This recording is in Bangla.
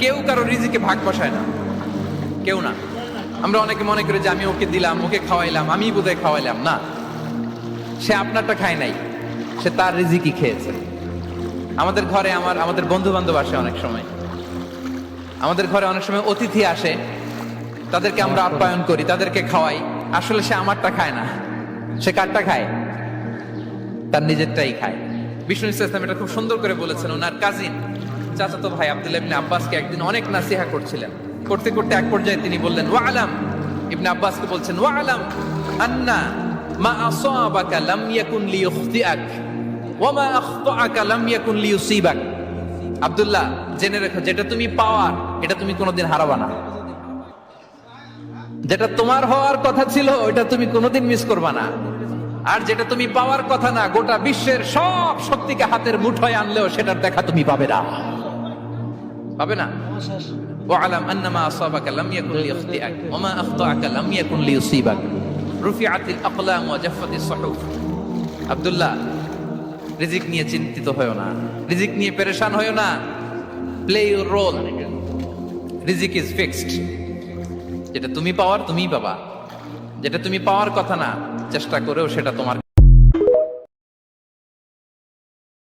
কেউ কারো রিজিকে ভাগ বসায় না, কেউ না। আমরা অনেকে মনে করি যে আমি ওকে দিলাম, ওকে খাওয়াইলাম, আমি বোধহয় খাওয়াইলাম। না, সে আপনারটা খায় নাই, সে তার রিজিকই খেয়েছে। আমাদের ঘরে আমাদের বন্ধু বান্ধব আসে অনেক সময়, আমাদের ঘরে অনেক সময় অতিথি আসে, তাদেরকে আমরা আপ্যায়ন করি, তাদেরকে খাওয়াই। আসলে সে আমারটা খায় না, সে কারটা খায়? তার নিজেরটাই খায়। বিষ্ণু ইসলাম এটা খুব সুন্দর করে বলেছেন। ওনার কাজিন চাচাতো ভাই আব্দুল্লাহ ইবনে আব্বাসকে একদিন অনেক নাসিহা করছিলেন। করতে করতে এক পর্যায়ে তিনি বললেন, ওয়া আলাম, ইবনে আব্বাসকে বলছেন, ওয়া আলাম আন্না মা আসাবাকা লাম ইয়াকুন লিইখতিআক ওয়া মা আখতাআকা লাম ইয়াকুন লিইউসিবাক। আব্দুল্লাহ, জেনে রেখো, যেটা তুমি পাওয়ার এটা তুমি কোনোদিন হারাবা না। যেটা তোমার হওয়ার কথা ছিল ওটা তুমি কোনোদিন মিস করবা না। আর যেটা তুমি পাওয়ার কথা না, গোটা বিশ্বের সব শক্তিকে হাতের মুঠোয় আনলেও সেটার দেখা তুমি পাবে না, পাবে না। ওয়ালাম আন্নামা আসাবাকা লাম ইয়াকুন লিইখতিআক ওয়া মা আখতাআকা লাম ইয়াকুন লিইউসিবাক রুফিআতিল আকলাম ওয়া জাফফাতিস সুহুফ। আব্দুল্লাহ, রিজিক নিয়ে চিন্তিত হয়ো না, রিজিক নিয়ে পেরেশান হয়ো না। প্লে ইউর রোল, রিজিক ইজ ফিক্সড। যেটা তুমি পাওয়ার তুমিই পাবা, যেটা তুমি পাওয়ার কথা না, চেষ্টা করেও সেটা তোমার